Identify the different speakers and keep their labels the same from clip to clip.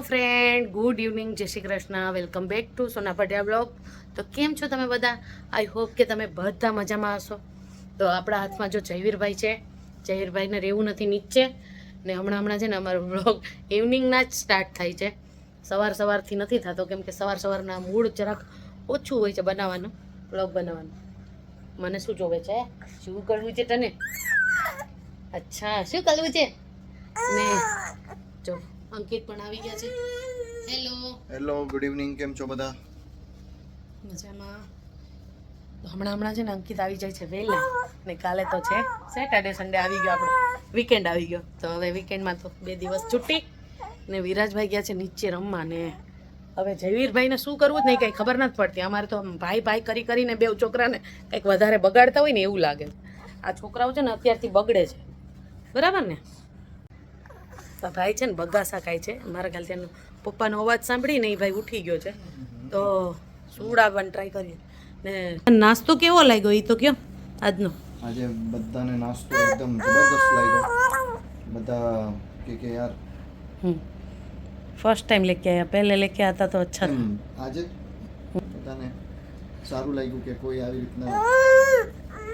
Speaker 1: Friend, good evening, જય Shri Krishna. Welcome back to Sona Patiya blog. તો કેમ છો તમે બધા? આઈ હોપ કે તમે બધા મજામાં હશો. તો આપણા હાથમાં જો જયવીરભાઈ છે. જયવીરભાઈને રહેવું નથી નીચે ને હમણાં છે ને અમારો બ્લોગ ઇવનિંગના જ સ્ટાર્ટ થાય છે. સવારથી નથી થતો કેમ કે સવારના મૂડ જરાક ઓછું હોય છે બનાવવાનું, બ્લોગ બનાવવાનું. મને શું જોવે છે? શું કરવું છે તને? અચ્છા, શું કરવું છે ને? જો અંકિત પણ આવી ગયા છે. Hello,
Speaker 2: good evening. કેમ છો બધા?
Speaker 1: મજામાં. હમણાં છે ને અંકિત આવી જાય છે વહેલા ને કાલે તો છે સેટરડે સન્ડે આવી ગયો, આપણો વીકેન્ડ આવી ગયો. તો હવે વીકેન્ડમાં તો 2 દિવસ છૂટી ને વિરાજભાઈ ગયા છે નીચે રમવા ને હવે જયવીરભાઈને શું કરવું જ નહીં કંઈ ખબર નથી પડતી. અમારે તો ભાઈ કરીને બે છોકરાને કંઈક વધારે બગાડતા હોય ને એવું લાગે. આ છોકરાઓ છે ને અત્યારથી બગડે છે, બરાબર ને? તો ભાઈ છે ને બગાસા ખાય છે. મારા ખ્યાલથી એનો પપ્પાનો અવાજ સાંભળીને એ ભાઈ ઉઠી ગયો છે તો સુવડાવવાની ટ્રાય કરીએ. ને નાસ્તો કેવો લાગ્યો એ તો કયો આજનો?
Speaker 2: આજે બધાને નાસ્તો એકદમ જબરદસ્ત લાગ્યો. બધા કે યાર
Speaker 1: ફર્સ્ટ ટાઈમ લેકે આયા, પહેલે લેકે આતા તો અચ્છા.
Speaker 2: આજે બધાને સારું લાગ્યું કે કોઈ આવી રીતના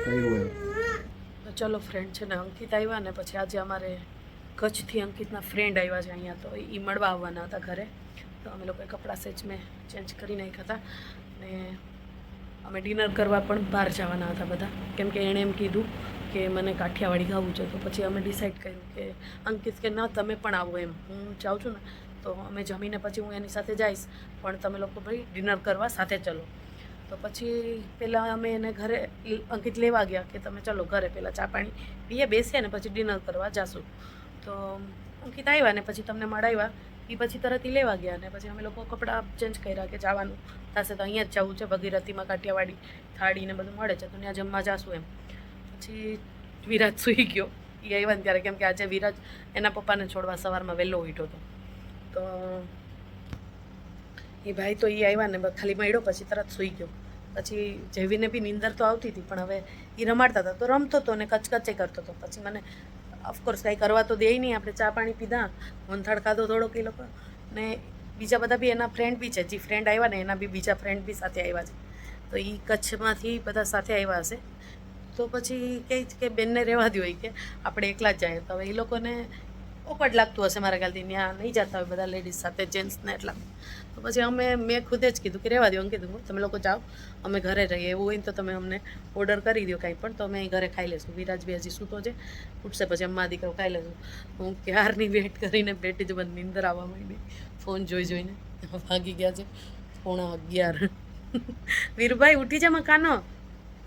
Speaker 2: કર્યું હોય.
Speaker 1: તો ચલો ફ્રેન્ડ છે ને અંકિત આવ્યા ને પછી આજે અમારે કચ્છથી અંકિતના ફ્રેન્ડ આવ્યા છે અહીંયા, તો એ મળવા આવવાના હતા ઘરે. તો અમે લોકોએ કપડાં સેચ મેં ચેન્જ કરી નાખ્યા હતા ને અમે ડિનર કરવા પણ બહાર જવાના હતા બધા, કેમ કે એણે એમ કીધું કે મને કાઠિયાવાડી ખાવું છે. તો પછી અમે ડિસાઈડ કર્યું કે અંકિત કે ના તમે પણ આવો એમ, હું જાઉં છું ને તો અમે જમીને પછી હું એની સાથે જઈશ પણ તમે લોકો ભાઈ ડિનર કરવા સાથે ચલો. તો પછી પહેલાં અમે એને ઘરે અંકિત લેવા ગયા કે તમે ચલો ઘરે પહેલાં ચા પાણી પીએ બેસીએ ને પછી ડિનર કરવા જાશું. તો અંકિત આવ્યા ને પછી તમને મળાવ્યા એ પછી તરત લેવા ગયા ને પછી અમે લોકો કપડાં ચેન્જ કર્યા કે જવાનું થશે તો અહીંયા જ જવું છે. ભગીરથીમાં કાઠિયાવાડી થાળી ને બધું મળે છે તો ત્યાં જમવા જાશું એમ. પછી વિરાજ સૂઈ ગયો એ આવ્યા ને ત્યારે, કેમ કે આજે વિરાજ એના પપ્પાને છોડવા સવારમાં વહેલો ઉઠ્યો હતો. તો એ ભાઈ તો એ આવ્યા ને ખાલી મળ્યો પછી તરત સૂઈ ગયો. પછી જેવીને બી નીંદર તો આવતી હતી પણ હવે એ રમાડતા હતા તો રમતો હતો ને કચકચે કરતો હતો. પછી મને ઓફકોર્સ કાંઈ કરવા તો દે નહીં, આપણે ચા પાણી પીધા, વંથાળ ખાધો થોડોક એ લોકો ને બીજા બધા બી એના ફ્રેન્ડ બી છે. જે ફ્રેન્ડ આવ્યા ને એના બી બીજા ફ્રેન્ડ બી સાથે આવ્યા છે. તો એ કચ્છમાંથી બધા સાથે આવ્યા હશે. તો પછી કહે કે બેનને રહેવા દો કે આપણે એકલા જ જાય. તો હવે એ લોકોને ઓકવર્ડ લાગતું હશે મારા ખ્યાલથી, ત્યાં નહીં જતા હોય બધા લેડીઝ સાથે જેન્ટ્સને એટલા. તો પછી મેં ખુદે જ કીધું કે રહેવા દો. કીધું તમે લોકો જાઓ, અમે ઘરે રહીએ. એવું હોય ને તો તમે અમને ઓર્ડર કરી દો કાંઈ પણ, તો અમે અહીં ઘરે ખાઈ લઈશું. વિરાજ બી હજી સૂતો છે, ઉઠશે પછી અમ્મા દીકરો ખાઈ લઈશું. હું ક્યારની વેટ કરીને બેઠી જ બંધ નીંદર આવવા માંડી ફોન જોઈને. ભાગી ગયા છે 11:15. વીરભાઈ ઉઠી જા કાનો,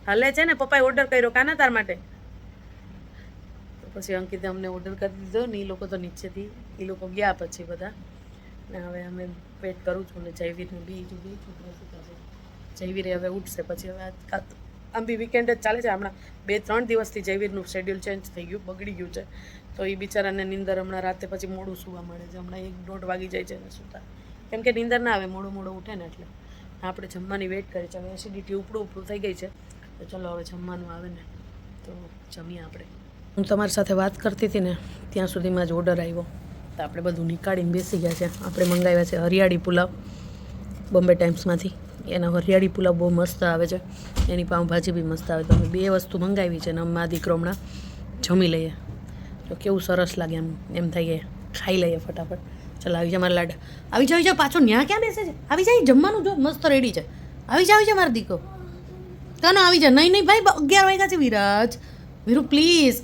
Speaker 1: હાલે છે ને પપ્પાએ ઓર્ડર કર્યો કાના તાર માટે. પછી અંકિતે અમને ઓર્ડર કરી દીધો ને એ લોકો તો નીચેથી એ લોકો ગયા પછી બધા ને હવે અમે વેટ કરું છું ને જયવીરને બીજું બે છોકરા સુતા છે. જયવીરે હવે ઉઠશે પછી હવે આમ બી વીકેન્ડ જ ચાલે છે. હમણાં 2-3 દિવસથી જયવીરનું શેડ્યુલ ચેન્જ થઈ ગયું, બગડી ગયું છે. તો એ બિચારાને નીંદર હમણાં રાતે પછી મોડું સૂવા મળે છે. હમણાં 1-1.5 વાગી જાય છે ને સૂતા, કેમ કે નીંદર ના આવે, મોડું ઉઠે ને એટલે. આપણે જમવાની વેટ કરી છે. હવે એસિડિટી ઉપડું થઈ ગઈ છે તો ચલો હવે જમવાનું આવે ને તો જમીએ આપણે. હું તમારી સાથે વાત કરતી હતી ને ત્યાં સુધીમાં જ ઓર્ડર આવ્યો તો આપણે બધું નીકાળીને બેસી ગયા છે. આપણે મંગાવ્યા છે હરિયાળી પુલાવ બોમ્બે ટાઈમ્સમાંથી. એના હરિયાળી પુલાવ બહુ મસ્ત આવે છે, એની પાઉંભાજી બી મસ્ત આવે. તો અમે 2 વસ્તુ મંગાવી છે ને મા દીકરો હમણાં જમી લઈએ તો કેવું સરસ લાગે. એમ થાય કે ખાઈ લઈએ ફટાફટ. ચાલો આવી જાય મારા લાડા, આવી જાવ પાછો ન્યા ક્યાં બેસે છે? આવી જાય, જમવાનું જો મસ્ત રેડી છે. આવી જાય મારો દીકરો, કાનો આવી જા. નહીં ભાઈ 11 વાગ્યા છે. વીરુ પ્લીઝ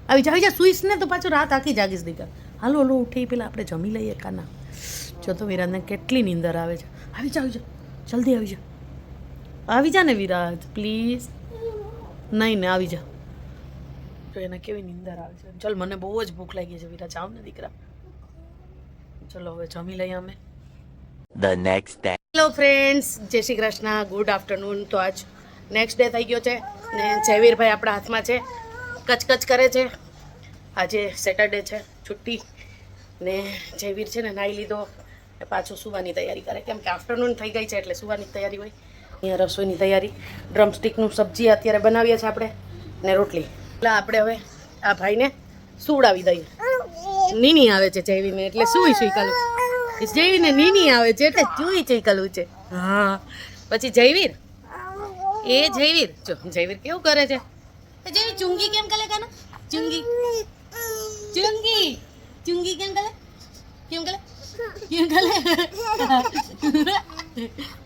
Speaker 1: આવી જા. સુઈશ ને તો પાછું રાત આખી જાગીશ દીકરા. હાલો ઉઠી પેલા આપણે જમી લઈએ કાના. જો તો વિરાજને કેટલી નીંદર આવે છે. આવી જા જલ્દી આવી જા ને વિરાજ પ્લીઝ. નહીં ને આવી જા. તો એને કેવી નીંદર આવે છે. ચલ મને બહુ જ ભૂખ લાગી છે વિરાજ, આવ ને દીકરા. ચલો હવે જમી લઈએ અમે.
Speaker 3: The next day.
Speaker 1: Hello friends, જય શ્રી કૃષ્ણ, ગુડ આફ્ટરનૂન. તો આજ નેક્સ્ટ ડે થઈ ગયો છે ને જયવીરભાઈ આપણા હાથમાં છે, કચકચ કરે છે. આજે સેટરડે છે, છુટ્ટી ને જયવીર છે ને નાહી લીધો ને પાછું સુવાની તૈયારી કરે, કેમ કે આફ્ટરનૂન થઈ ગઈ છે એટલે સુવાની તૈયારી હોય. અહીંયા રસોઈની તૈયારી, ડ્રમસ્ટિકનું સબ્જી અત્યારે બનાવીએ છીએ આપણે ને રોટલી. એટલે આપણે હવે આ ભાઈને સુવડાવી દઈએ. નીની આવે છે જયવીરને એટલે સુઈ કાલું. જયવીરને નીની આવે છે એટલે ચૂઈ ચીકલું છે. હા પછી જયવીર એ જયવીર જો જયવીર કેવું કરે છે. જયવીર ચુંગી કેમ કરે કાના ચુંગી ચુંગી ચુંગી કેમ કરે કેમ કરે કેમ કરે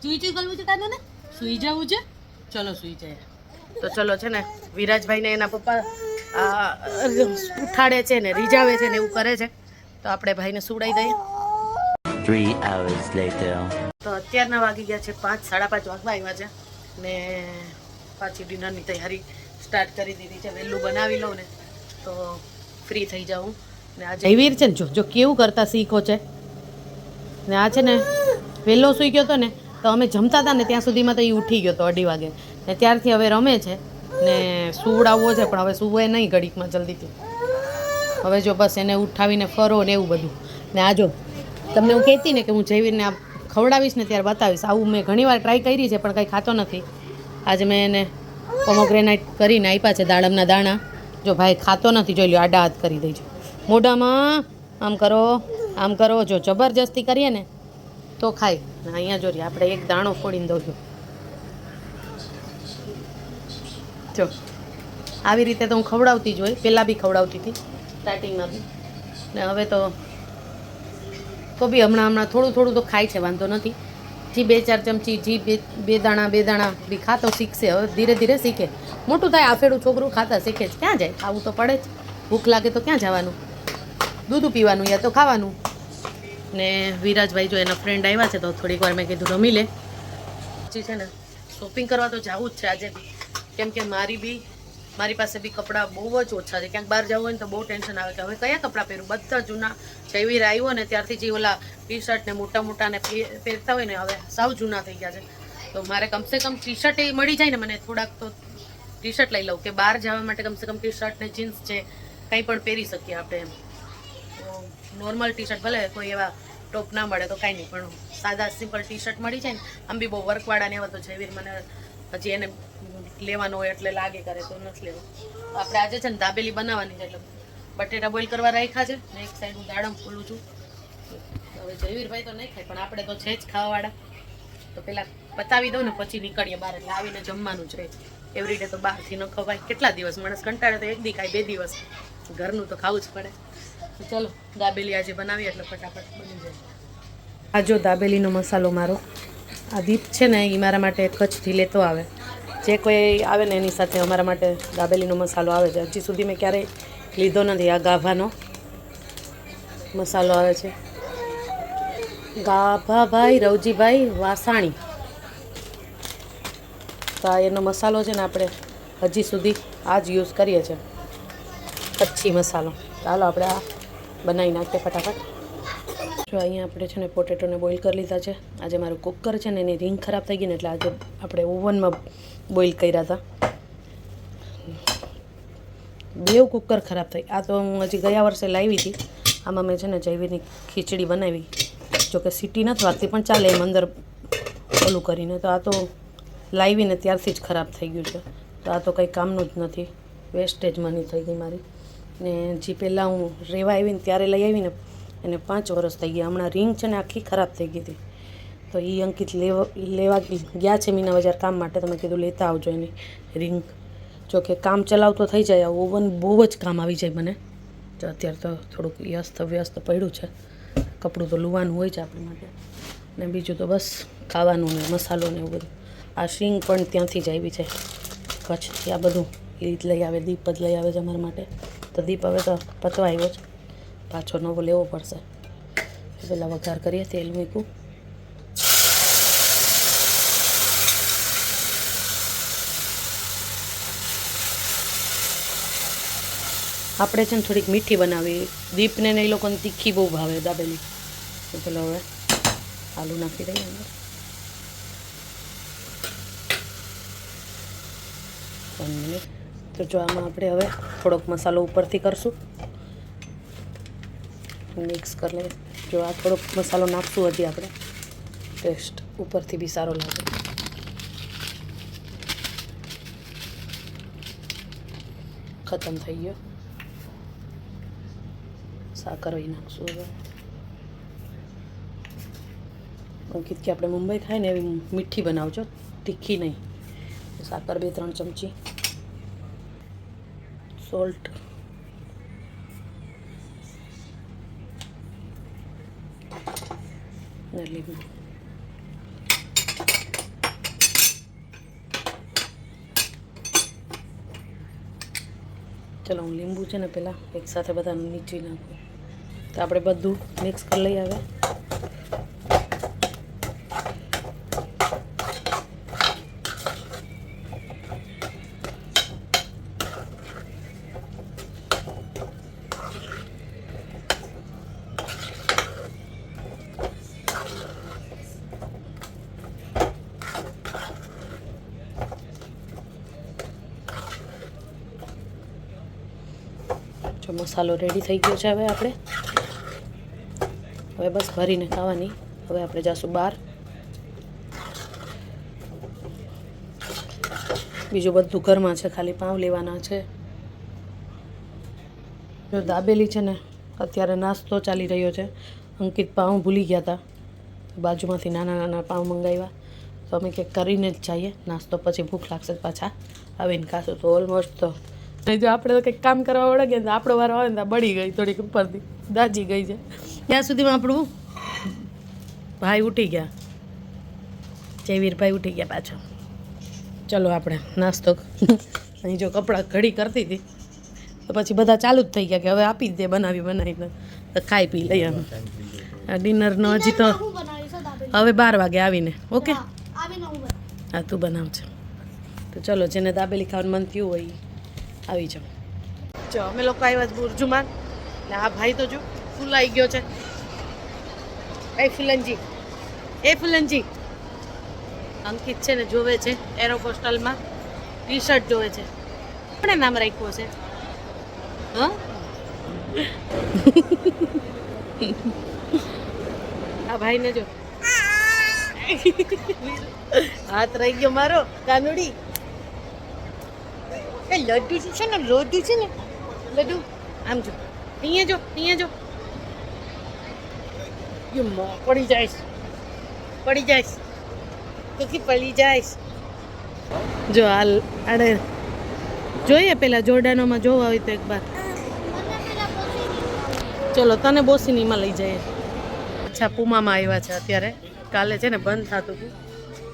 Speaker 1: ચૂઈ ચીકલું છે કાના ને સુઈ જવું છે. ચલો સુઈ જાય. તો ચલો છે ને વિરાજભાઈને એના પપ્પા ઉઠાડે છે ને રીઝાવે છે ને એવું કરે છે તો આપણે ભાઈને સુવડાવી દઈએ.
Speaker 3: 3 hours later.
Speaker 1: તો અત્યારના વાગી ગયા છે 5, 5:30 વાગવા આવ્યા છે ને પાછી ડિનરની તૈયારી સ્ટાર્ટ કરી દીધી છે. વહેલું બનાવી લઉં ને તો ફ્રી થઈ જાઉં. ને આ જયવીર છે ને જો કેવું કરતા શીખો છે ને આ છે ને વહેલો સૂઈ ગયો હતો ને તો અમે જમતા હતા ને ત્યાં સુધીમાં તો એ ઉઠી ગયો હતો 2:30 વાગે ને ત્યારથી હવે રમે છે ને સુવડાવવો છે પણ હવે સુવે નહીં ઘડીકમાં જલ્દીથી. હવે જો બસ એને ઉઠાવીને ફરો ને એવું બધું. ને આ જો તમને હું કહેતી ને કે હું જયવીરને આ ખવડાવીશ ને ત્યારે બતાવીશ. આવું મેં ઘણીવાર ટ્રાય કરી છે પણ કંઈ ખાતો નથી. આજે મેં એને પોમોગ્રેનેટ કરીને આપ્યા છે દાડમના દાણા. જો ભાઈ ખાતો નથી જોઈ લો આડા હાથ કરી દેજો મોઢામાં આમ કરો જો જબરજસ્તી કરીએ ને તો ખાય. અહીંયા જો આપણે એક દાણો ફોડીને દઉં છું. જો આવી રીતે તો હું ખવડાવતી જ હોય પહેલાં બી ખવડાવતી હતી સ્ટાર્ટિંગમાં બી ને હવે તો બી હમણાં થોડું તો ખાય છે વાંધો નથી. જી 2-4 ચમચી જી બે દાણા બી ખાતો શીખશે. હવે ધીરે ધીરે શીખે. મોટું થાય આફેડું છોકરું ખાતા શીખે જ. ક્યાં જાય ખાવું તો પડે જ. ભૂખ લાગે તો ક્યાં જવાનું દૂધ પીવાનું યા તો ખાવાનું. ને વિરાજભાઈ જો એના ફ્રેન્ડ આવ્યા છે તો થોડીક વાર મેં કીધું રમી લે. પછી છે ને શોપિંગ કરવા તો જવું જ છે આજે બી કેમ કે મારી પાસે બી કપડાં બહુ જ ઓછા છે. ક્યાંક બહાર જવું હોય ને તો બહુ ટેન્શન આવે કે હવે કયા કપડાં પહેરું. બધા જૂના જયવીર આવ્યો ને ત્યારથી જે ઓલા ટી શર્ટ ને મોટા ને પહેરતા હોય ને હવે સાવ જૂના થઈ ગયા છે. તો મારે કમસે કમ ટી શર્ટ એ મળી જાય ને મને થોડાક તો ટી શર્ટ લઈ લઉં કે બહાર જવા માટે કમસે કમ ટી શર્ટ ને જીન્સ છે કંઈ પણ પહેરી શકીએ આપણે એમ. તો નોર્મલ ટી શર્ટ ભલે કોઈ એવા ટોપ ના મળે તો કાંઈ નહીં પણ સાદા સિમ્પલ ટી શર્ટ મળી જાય ને આમ બી બહુ વર્કવાળા ને એવા તો જયવીર મને હજી એને લેવાનો હોય એટલે લાગે કરે તો નથી લેવું. આપણે આજે છે ને દાબેલી બનાવવાની છે એટલે બટેટા બોઇલ કરવા રાખ્યા છે ને એક સાઈડ હું દાડમ ખોલું છું. હવે જયવીરભાઈ તો નહીં ખાય પણ આપણે તો છે જ ખાવાવાળા તો પહેલાં પતાવી દઉં ને પછી નીકળીએ બહાર. એટલે આવીને જમવાનું છે એવરીડે તો બહારથી ન ખવાય. કેટલા દિવસ માણસ કંટાળે તો 1 દી ખાય 2 દિવસ ઘરનું તો ખાવું જ પડે. તો ચલો દાબેલી આજે બનાવીએ એટલે ફટાફટ બની જાય. આ જો દાબેલીનો મસાલો મારો આ દીપ છે ને એ મારા માટે કચ્છથી લેતો આવે. જે કોઈ આવે ને એની સાથે અમારા માટે દાબેલીનો મસાલો આવે છે. હજી સુધી મેં ક્યારેય લીધો નથી. આ ગાભાનો મસાલો આવે છે. ગાભાભાઈ રવજીભાઈ વાસાણી તો આ એનો મસાલો છે ને આપણે હજી સુધી આ જ યુઝ કરીએ છીએ કચ્છી મસાલો. ચાલો આપણે આ બનાવી નાખીએ ફટાફટ. જો અહીંયા આપણે છે ને પોટેટોને બોઇલ કરી લીધા છે. આજે મારું કુકર છે ને એની રિંગ ખરાબ થઈ ગઈ ને એટલે આજે આપણે ઓવનમાં બોઇલ કર્યા હતા. 2 કુકર ખરાબ થઈ. આ તો હું હજી ગયા વર્ષે લાવી હતી. આમાં મેં છે ને જયવીરની ખીચડી બનાવી. જોકે સીટી નથી વાગતી પણ ચાલે એમ અંદર ઓલું કરીને. તો આ તો લાવીને ત્યારથી જ ખરાબ થઈ ગયું છે. તો આ તો કંઈ કામનું જ નથી. વેસ્ટેજ મની થઈ ગઈ મારી. ને જે પહેલાં હું રેવા આવીને ત્યારે લઈ આવીને એને 5 વર્ષ થઈ ગયા. હમણાં રિંગ છે ને આખી ખરાબ થઈ ગઈ હતી. તો એ અંકિત લેવા ગયા છે મીના બજાર કામ માટે. તો મેં કીધું લેતા આવજો એની રિંગ. જો કે કામ ચલાવતો થઈ જાય. ઓવન બહુ જ કામ આવી જાય મને. તો અત્યારે તો થોડુંક વ્યસ્ત પડ્યું છે. કપડું તો લુવાનું હોય છે આપણી માટે ને બીજું તો બસ ખાવાનું ને મસાલો ને એવું બધું. આ શીંગ પણ ત્યાંથી જ આવી છે કચ્છથી. આ બધું એ જ લઈ આવે. દીપ જ લઈ આવે છે અમારા માટે. તો દીપ હવે તો પતવા આવ્યો છે. પાછો નવો લેવો પડશે. પહેલાં વઘાર કરીએ. તેલ મૂક્યું. આપણે છે ને થોડીક મીઠી બનાવી. દીપને ને એ લોકોને તીખી બહુ ભાવે દાબેલી. તો પેલો હવે આલુ નાખી દઈએ અંદર. 1 મિનિટ. તો જો આમાં આપણે હવે થોડોક મસાલો ઉપરથી કરશું. મિક્સ કરી લઈએ. જો આ થોડોક મસાલો નાખશું હજી આપણે. ટેસ્ટ ઉપરથી બી સારો લાગે. ખતમ થઈ ગયો. સાકર નાખશું હવે. અંકિત કે આપણે મુંબઈ ખાય ને એવી મીઠી બનાવજો, તીખી નહીં. સાકર 2-3 ચમચી, સોલ્ટ, ને લીંબુ. ચલો હું લીંબુ છે ને પહેલાં એકસાથે બધાને નીચવી નાખું. તો આપણે બધું મિક્સ કરી લઈએ હવે. જો મસાલો રેડી થઈ ગયો છે. હવે બસ ભરીને ખાવાની. હવે આપણે જાશું બહાર. બીજું બધું ઘરમાં છે, ખાલી પાઉં લેવાના છે. જો દાબેલી છે ને, અત્યારે નાસ્તો ચાલી રહ્યો છે. અંકિત પાઉં ભૂલી ગયા હતા, બાજુમાંથી નાના નાના પાઉં મંગાવ્યા. તો અમે કંઈક કરીને જ જઈએ નાસ્તો, પછી ભૂખ લાગશે પાછા આવીને ખાશું. તો ઓલમોસ્ટ તો જો આપણે તો કંઈક કામ કરવા વળગે ને આપણો વારો આવે ને તો બળી ગઈ, થોડીક ઉપરથી દાજી ગઈ છે. ત્યાં સુધીમાં આપણું ભાઈ ઉઠી ગયા, જયવીરભાઈ ઉઠી ગયા પાછો. ચલો આપણે નાસ્તો. અહીં જો કપડાં ઘડી કરતી હતી તો પછી બધા ચાલુ જ થઈ ગયા કે હવે આપી જ દે બનાવીને તો ખાઈ પી લઈએ. અમે ડિનરનો હજી તો હવે 12 વાગે આવીને. ઓકે હા તું બનાવજે. તો ચલો, જેને દાબેલી ખાવાનું મન થયું હોય આવી જાઓ. જો અમે લોકો આવ્યા જ બુરજુમાન. ને આ ભાઈ તો જો ફૂલાઈ ગયો છે. એ ફૂલનજી અંકિત છે ને જોવે છે એરોપોસ્ટલમાં ટી-શર્ટ જોવે છે. આપણે નામ રાખ્યું છે આ ભાઈને જો હાથ રહી ગયો મારો કાનુડી. એ લડ્ડુ છે ને, લડ્ડુ આમ જો, અહીંયા જો પડી જાઈશ તો પડી જાઈશ. જો હાલ આડે જોઈએ પેલા જોર્ડાનોમાં જોવા હોય તો એકવાર. ચલો તને બોસીનીમાં લઈ જઈએ. અચ્છા, પુમામાં આવ્યા છે અત્યારે. કાલે છે ને બંધ થતું હતું,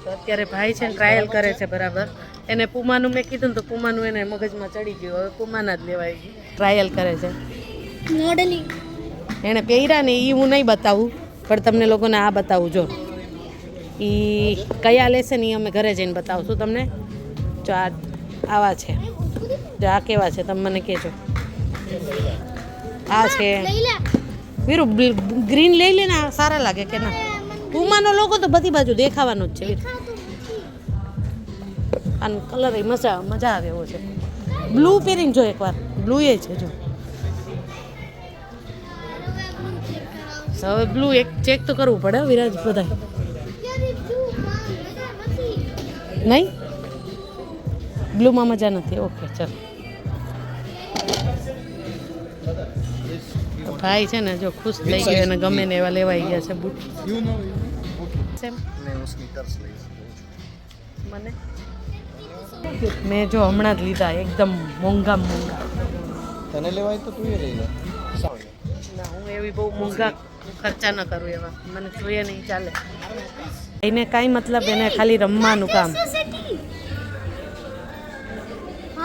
Speaker 1: તો અત્યારે ભાઈ છે ને ટ્રાયલ કરે છે બરાબર. એને પુમાનું મેં કીધું ને તો પુમાનું એને મગજમાં ચડી ગયું, હવે પુમાના જ લેવાય. ટ્રાયલ કરે છે મોડેલિંગ. એણે પહેર્યા ને એ હું નહીં બતાવું, પણ તમને લોકોને આ બતાવું. જો એ કયા લેશે ને એ અમે ઘરે જઈને બતાવશું તમને. જો આવા છે, જો આ કેવા છે તમે મને કહેજો. આ છે વીરુ, ગ્રીન લઈ લે ને, સારા લાગે કે ના? પુમાનો લોગો તો બધી બાજુ દેખાવાનો જ છે વીર. આનો કલર એ મજા આવે એવો છે. બ્લુ પહેરીને જો એકવાર, બ્લુ એ છે જો. હવે બ્લુ એક ચેક તો કરવું પડે વિરાજ બધા. નહીં બ્લુમાં મજા નથી. ઓકે ચાલો. ભાઈ છે ને જો ખુશ થઈ ગયો, એને ગમે ને એવા લેવાઈ ગયા છે બૂટ. મને મેં જો હમણાં જ લીધા, એકદમ મોંઘા.
Speaker 2: તને લેવાય તો તું એ લઈ લે.
Speaker 1: ના, હું એવી બહુ મોંઘા ખર્ચા ન કરું, એવા મને જોઈએ નહીં ચાલે. એને કાંઈ મતલબ, એને ખાલી રમવાનું કામ.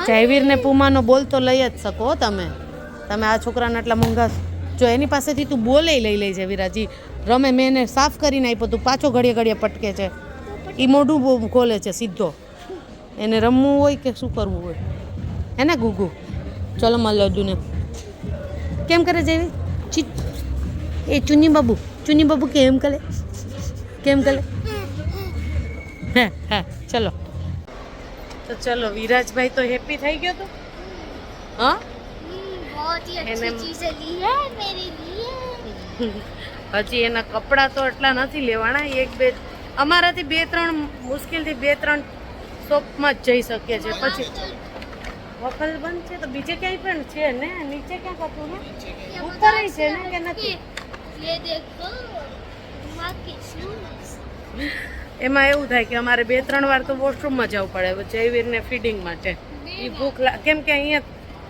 Speaker 1: જયવીરને પુમાનો બોલ તો લઈ જ શકો તમે. આ છોકરાને આટલા મોંઘા, જો એની પાસેથી તું બોલે લઈ લે છે વિરાજી. રમે, મેં એને સાફ કરીને આપ્યો, તું પાછો ઘડીએ પટકે છે. એ મોઢું બહુ ખોલે છે સીધો. એને રમવું હોય કે શું કરવું હોય એને ગુગુ. ચલો માર લડ્ડુને કેમ કરે જેવી એ ચુની બાબુ કેમ કરે હા ચલો. તો ચલો, વિરાજભાઈ તો હેપી થઈ ગયો તો. હા,
Speaker 4: बहुत ही अच्छी चीजें ली है मेरे लिए.
Speaker 1: હજી એના કપડાં તો એટલા નથી લેવાના. 1-2 અમારાથી 2-3 મુશ્કેલથી 2-3 શોપમાં જ જઈ શકીએ છીએ. પછી વખલ બંધ છે તો બીજે ક્યાંય પણ છે ને? નીચે ક્યાં કરતું ને? ઉપર છે ને કે નથી?
Speaker 4: ये देखो माँ के शूज.
Speaker 1: એમાં એવું થાય કે અમારે 2-3 વાર તો વોશરૂમમાં જવું પડે જયવીરને ફીડિંગ માટે એ ભૂખ કેમ કે અહીંયા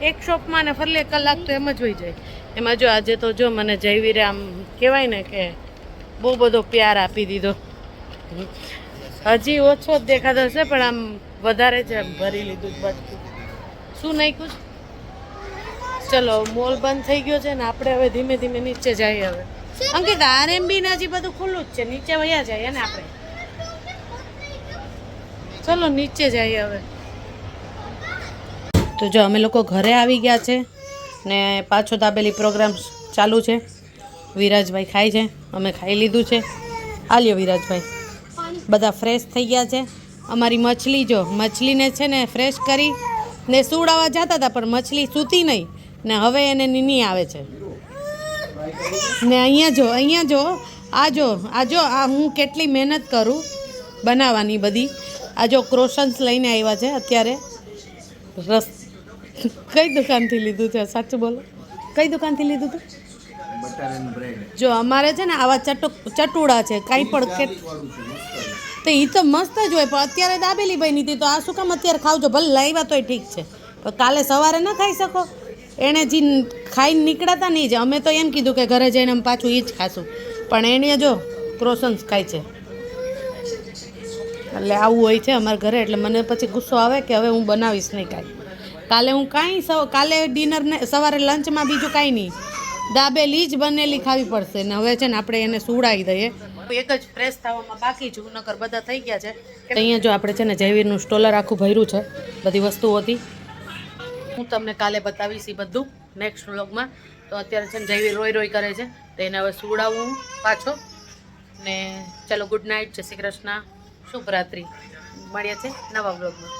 Speaker 1: એક શોપમાં ને ફરલે 1 કલાક તો એમ જ હોઈ જાય. એમાં જો આજે તો જો મને જયવીરે આમ કહેવાય ને કે બહુ બધો પ્યાર આપી દીધો. હજી ઓછો જ દેખાતો હશે પણ આમ વધારે જ ભરી લીધું બધું. શું નાખ્યું છે? ચલો મોલ બંધ થઈ ગયો છે ને આપણે હવે ધીમે ધીમે નીચે જઈએ. હવે અંકિત RMB ને હજી બધું ખુલ્લું જ છે, નીચે વયા જઈએ ને આપણે. ચલો નીચે જઈએ હવે. તો જો અમે લોકો ઘરે આવી ગયા છે ને પાછો દાબેલી પ્રોગ્રામ ચાલુ છે. વિરાજભાઈ ખાય છે, અમે ખાઈ લીધું છે. આલ્યો વિરાજભાઈ. બધા ફ્રેશ થઈ ગયા છે. અમારી મછલી જો મછલીને છે ને ફ્રેશ કરી ને સુડાવા જતા હતા પણ મછલી સૂતી નહીં ને હવે એને નીની આવે છે. ને અહીંયા જો આ હું કેટલી મહેનત કરું બનાવવાની બધી. આ જો ક્રોશન્સ લઈને આવ્યા છે અત્યારે. રસ કઈ દુકાનથી લીધું છે સાચું બોલો, કઈ દુકાનથી લીધું હતું?
Speaker 2: બટર એન્ડ બ્રેડ
Speaker 1: જો અમારે છે ને આવા ચટુડા છે કાંઈ પણ કે તો એ તો મસ્ત જ હોય પણ અત્યારે દાબેલી બની હતી તો આ શું કામ અત્યારે ખાવજો? ભલે લાવ્યા તોય ઠીક છે પણ કાલે સવારે ન ખાઈ શકો? એણે જે ખાઈને નીકળ્યા નહીં જ અમે તો એમ કીધું કે ઘરે જઈને અમે પાછું એ જ ખાશું પણ એણે જો ક્રોસન્સ ખાય છે. એટલે આવું હોય છે અમારા ઘરે. એટલે મને પછી ગુસ્સો આવે કે હવે હું બનાવીશ નહીં કાંઈ. કાલે હું કાલે ડિનરને સવારે લંચમાં બીજું કાંઈ નહીં, દાબેલી જ બનેલી ખાવી પડશે. ને હવે છે ને આપણે એને સુવડાવી દઈએ. એક જ ફ્રેશ થવામાં બાકી છું, નકર બધા થઈ ગયા છે. અહીંયા જો આપણે છે ને જયવીરનું સ્ટોલર આખું ભર્યું છે બધી વસ્તુઓથી. હું તમને કાલે બતાવીશ એ બધું નેક્સ્ટ વ્લોગમાં. તો અત્યારે છે ને જયવીર રોય કરે છે તો એને હવે સુવડાવું પાછો. ને ચલો ગુડ નાઇટ, જય શ્રી કૃષ્ણ, શુભરાત્રિ. મળ્યા છે નવા વ્લોગમાં.